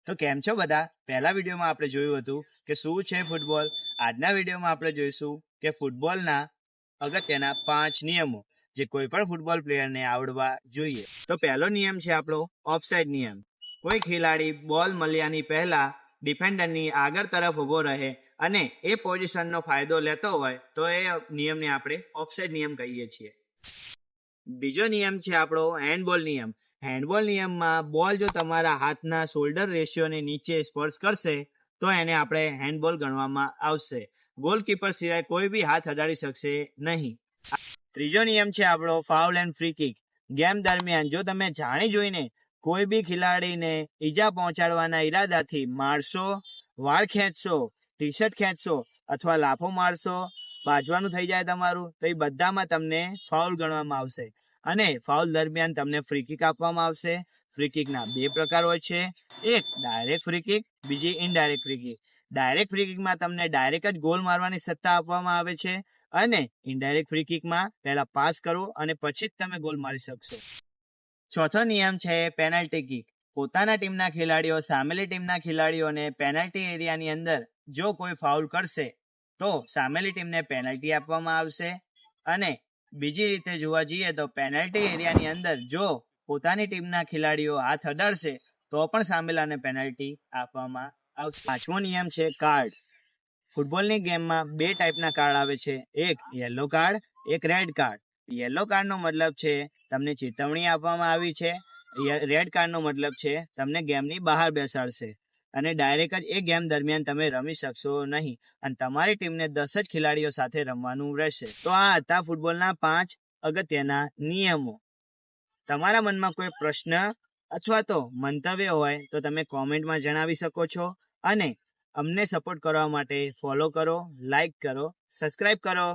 તો કેમ છો બધા? પહેલા વિડીયોમાં આપણે જોયું હતું કે શું છે ફૂટબોલ. આજના વિડીયોમાં આપણે જોઈશું કે ફૂટબોલના અગત્યના 5 નિયમો જે કોઈ પણ ફૂટબોલ પ્લેયરને આવડવા જોઈએ. તો પહેલો નિયમ છે આપણો ઓફસાઇડ નિયમ. કોઈ ખેલાડી બોલ મળ્યાની પહેલા ડિફેન્ડરની આગળ તરફ ઊભો રહે અને એ પોઝિશનનો ફાયદો લેતો હોય તો એ નિયમને આપણે ઓફસાઇડ નિયમ કહીએ છીએ. બીજો નિયમ છે આપણો હેન્ડબોલ નિયમ. હેન્ડબોલ નિયમમાં બોલ જો તમારા હાથના શોલ્ડર રેશિયોને નીચે સ્પર્શ કરશે તો એને આપણે હેન્ડબોલ ગણવામાં આવશે. ગોલકીપર સિવાય કોઈ બી હાથ અડાડી શકશે નહીં. ત્રીજો નિયમ છે આપણો foul and free kick. Game દરમિયાન જો તમે જાણી જોઈને કોઈ બી ખેલાડીને ઈજા પહોંચાડવાના ઈરાદાથી મારશો, વાળ ખેંચશો, ટી શર્ટ ખેંચશો અથવા લાફો મારશો, બાજવાનું થઈ જાય તમારું, તો એ બધામાં તમને ફાઉલ ગણવામાં આવશે અને ફાઉલ દરમિયાન તમને ફ્રી કિક આપવામાં આવશે. ફ્રી કિકના 2 પ્રકાર હોય છે, એક ડાયરેક્ટ ફ્રી કિક, બીજી indirect free kick. Direct free કિકમાં તમને ડાયરેક્ટ જ ગોલ મારવાની સત્તા આપવામાં આવે છે અને ઇનડાયરેક્ટ ફ્રી કિકમાં પહેલા પાસ કરો અને પછી જ તમે ગોલ મારી શકશો. ચોથો નિયમ છે પેનલ્ટી કિક. પોતાના ટીમના ખેલાડીઓ સામેલી ટીમના ખેલાડીઓને પેનલ્ટી એરિયાની અંદર જો કોઈ ફાઉલ કરશે તો સામેલી ટીમને પેનલ્ટી આપવામાં આવશે અને બીજી રીતે જોવા જઈએ તો પેનલ્ટી એરિયાની અંદર જો પોતાની ટીમના ખેલાડીઓ હાથ અડાડશે તો પણ સામેલાને પેનલ્ટી આપવામાં આવશે. પાંચમો નિયમ છે કાર્ડ. ફૂટબોલની ગેમમાં 2 ટાઈપના કાર્ડ આવે છે, એક યલો કાર્ડ, એક રેડ કાર્ડ. યલો કાર્ડનો મતલબ છે તમને ચેતવણી આપવામાં આવી છે. રેડ કાર્ડનો મતલબ છે તમને ગેમની બહાર બેસાડશે અને ડાયરેક્ટ જ એ ગેમ દરમિયાન તમે રમી શકશો નહીં અને તમારી ટીમને 10 જ ખેલાડીઓ સાથે રમવાનું રહેશે. તો આ હતા ફૂટબોલના 5 અગત્યના નિયમો. તમારા મનમાં કોઈ પ્રશ્ન અથવા તો મંતવ્ય હોય તો તમે કોમેન્ટમાં જણાવી શકો છો અને અમને સપોર્ટ કરવા માટે ફોલો કરો, લાઈક કરો, સબસ્ક્રાઈબ કરો.